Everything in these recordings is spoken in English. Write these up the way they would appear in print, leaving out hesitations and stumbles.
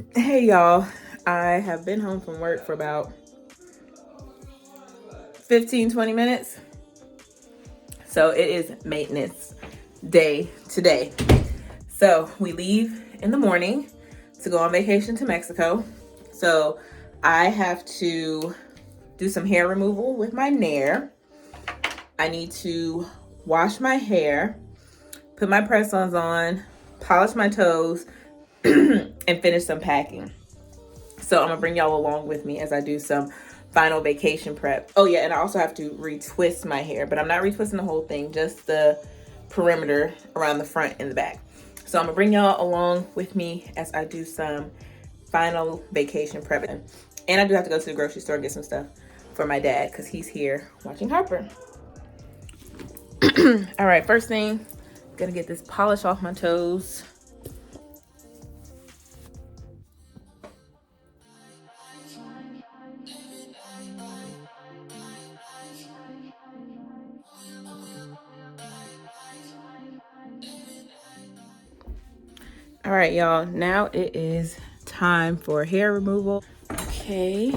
Hey y'all, I have been home from work for about 15-20 minutes. So it is maintenance day today. So we leave in the morning to go on vacation to Mexico. So I have to do some hair removal with my Nair. I need to wash my hair, put my press-ons on, polish my toes, and finish some packing. So I'm gonna bring y'all along with me as I do some final vacation prep. Oh yeah, and I also have to retwist my hair, but I'm not retwisting the whole thing, just the perimeter around the front and the back. So I'm gonna bring y'all along with me as I do some final vacation prep. And I do have to go to the grocery store and get some stuff for my dad because he's here watching Harper. All right, first thing, gonna get this polish off my toes. All right, y'all, now it is time for hair removal. Okay,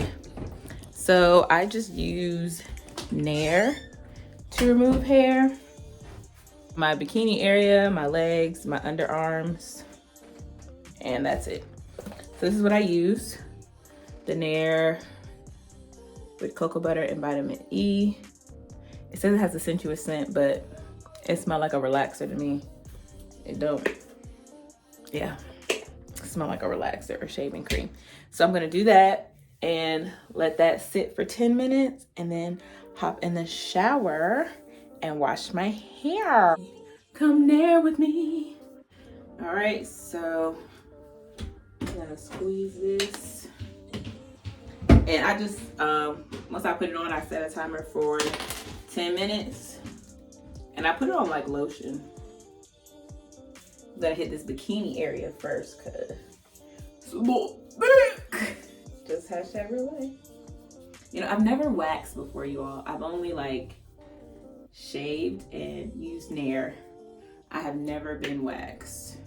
so I just use Nair to remove hair. My bikini area, my legs, my underarms, and that's it. So this is what I use. The Nair with cocoa butter and vitamin E. It says it has a sensuous scent, but it smells like a relaxer to me. It don't. Yeah, smell like a relaxer or shaving cream. So I'm gonna do that and let that sit for 10 minutes and then hop in the shower and wash my hair. Come there with me. All right, so I'm gonna squeeze this. And I just, once I put it on, I set a timer for 10 minutes. And I put it on like lotion. I'm gonna hit this bikini area first because it's a little big. Just hashtag real life. You know, I've never waxed before, you all. I've only like shaved and used Nair. I have never been waxed.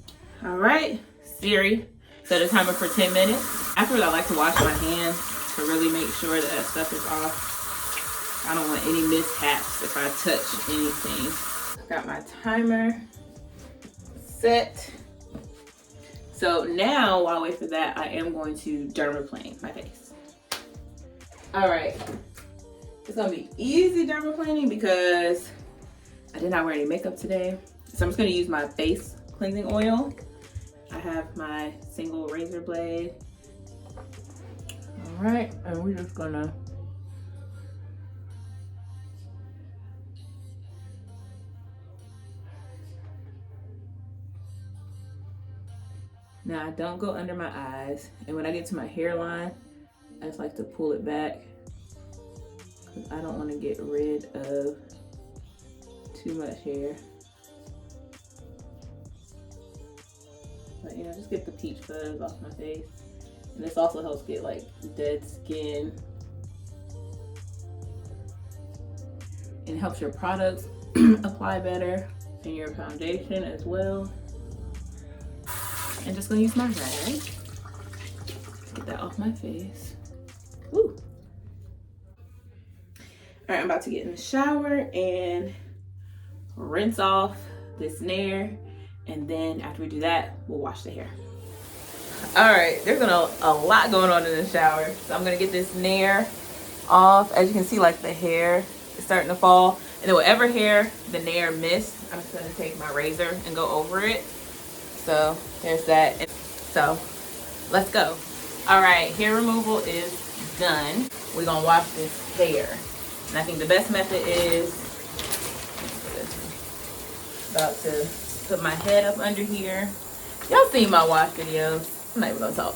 All right, Siri, set a timer for 10 minutes. Afterwards, I like to wash my hands to really make sure that stuff is off. I don't want any mishaps if I touch anything. Got my timer set. So now, while I wait for that, I am going to dermaplane my face. All right, it's gonna be easy dermaplaning because I did not wear any makeup today. So I'm just gonna use my face cleansing oil. I have my single razor blade. All right, and we're just gonna now I don't go under my eyes, and when I get to my hairline, I just like to pull it back because I don't want to get rid of too much hair. But you know, just get the peach fuzz off my face. And this also helps get like dead skin. And helps your products apply better and your foundation as well. And just gonna use my rag. Get that off my face. Woo. All right, I'm about to get in the shower and rinse off this Nair. And then after we do that, we'll wash the hair. All right, there's a lot going on in the shower. So I'm gonna get this Nair off. As you can see, like the hair is starting to fall. And then whatever hair the Nair missed, I'm just gonna take my razor and go over it. So there's that. So let's go. All right, hair removal is done. We're gonna wash this hair. And I think the best method is about to put my head up under here. Y'all seen my wash videos. I'm not even gonna talk.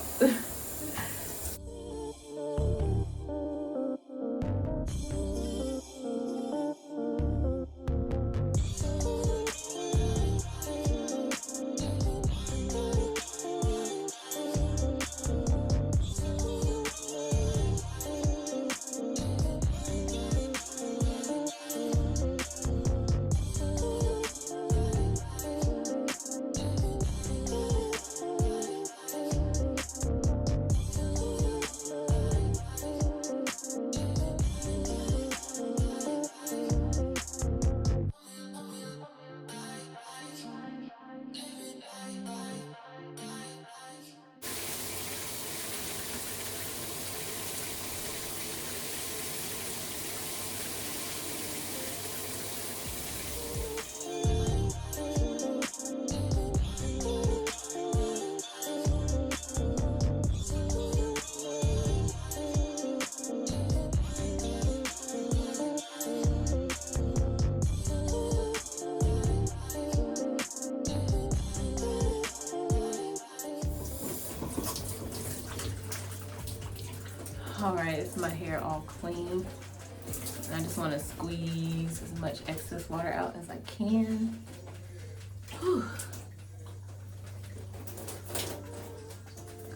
All right, it's my hair all clean. And I just want to squeeze as much excess water out as I can. Whew.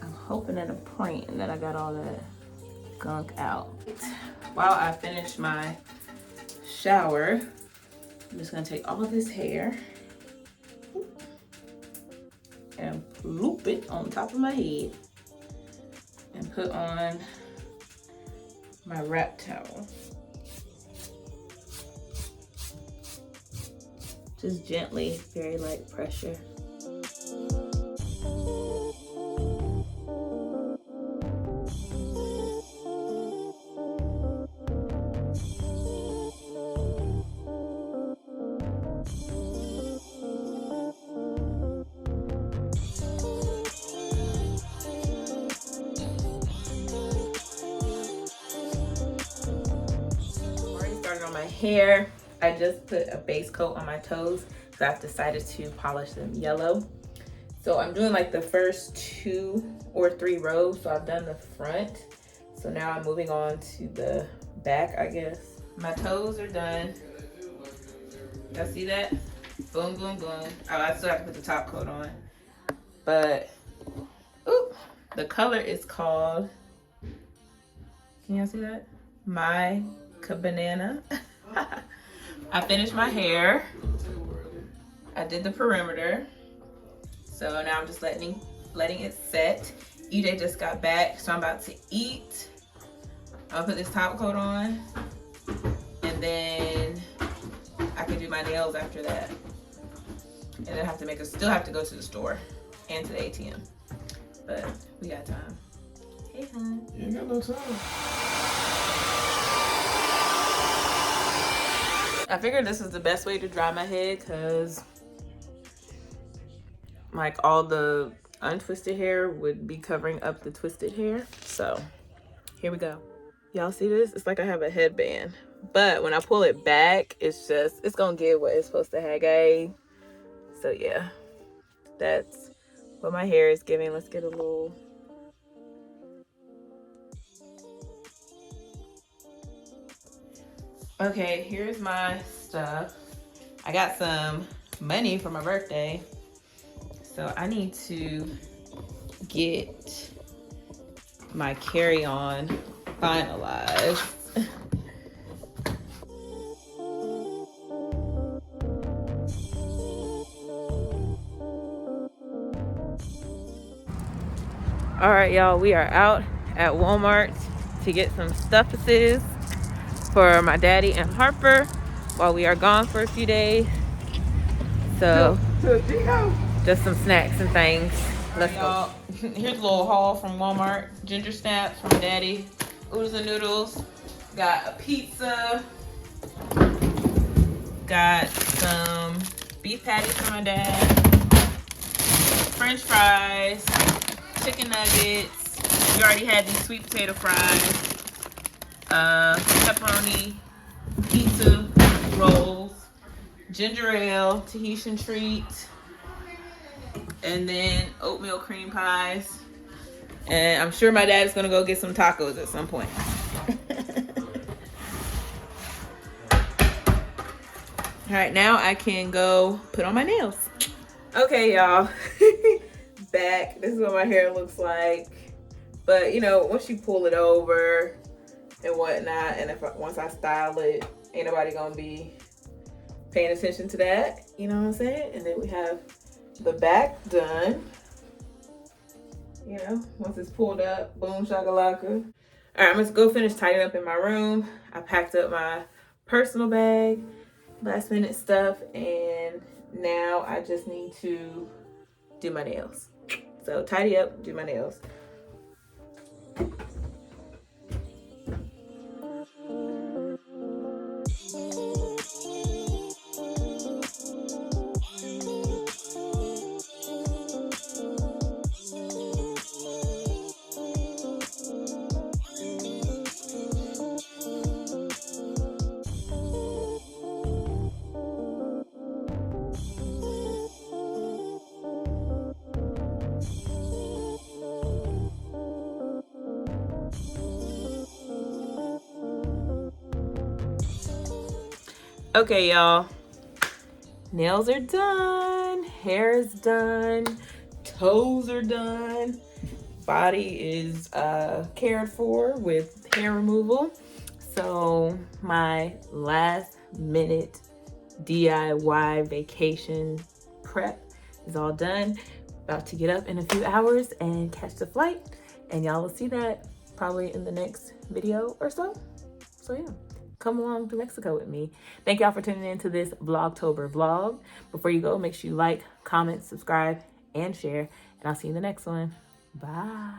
I'm hoping and praying that I got all that gunk out. While I finish my shower, I'm just gonna take all of this hair and loop it on top of my head and put on my wrap towel. Just gently, very light pressure. My hair, I just put a base coat on my toes, so I've decided to polish them yellow. So I'm doing like the first 2 or 3 rows, so I've done the front. So now I'm moving on to the back, I guess. My toes are done. Y'all see that? Boom, boom, boom. Oh, I still have to put the top coat on. But, ooh, the color is called, can y'all see that? My Banana. I finished my hair. I did the perimeter. So now I'm just letting it set. EJ just got back, so I'm about to eat. I'll put this top coat on, and then I can do my nails after that. And then I have to still have to go to the store and to the ATM. But we got time. Hey, hon. You ain't got no time. I figured this is the best way to dry my head because like all the untwisted hair would be covering up the twisted hair. So here we go. Y'all see this? It's like I have a headband, but when I pull it back, it's gonna get what it's supposed to have, guys. So yeah, that's what my hair is giving. Let's get a little. Okay, here's my stuff. I got some money for my birthday, so I need to get my carry-on finalized. All right, y'all, we are out at Walmart to get some stuffuses for my daddy and Harper while we are gone for a few days. So just some snacks and things. Let's go. Here's a little haul from Walmart. Ginger snaps from daddy, oodles and noodles, got a pizza, got some beef patties for my dad, french fries, chicken nuggets. We already had these sweet potato fries, pepperoni pizza rolls, ginger ale, Tahitian treat, and then oatmeal cream pies. And I'm sure my dad is gonna go get some tacos at some point. All right, now I can go put on my nails. Okay, y'all. Back. This is what my hair looks like. But you know, once you pull it over and whatnot, and once I style it, ain't nobody gonna be paying attention to that. You know what I'm saying? And then we have the back done. You know, once it's pulled up, boom shakalaka. All right, I'm just go finish tidying up in my room. I packed up my personal bag, last minute stuff, and now I just need to do my nails. So tidy up, do my nails. Okay, y'all. Nails are done. Hair is done. Toes are done. Body is cared for with hair removal. So my last minute DIY vacation prep is all done. About to get up in a few hours and catch the flight, and y'all will see that probably in the next video or so. So yeah, come along to Mexico with me. Thank y'all for tuning in to this Vlogtober vlog. Before you go, make sure you like, comment, subscribe, and share, and I'll see you in the next one. Bye.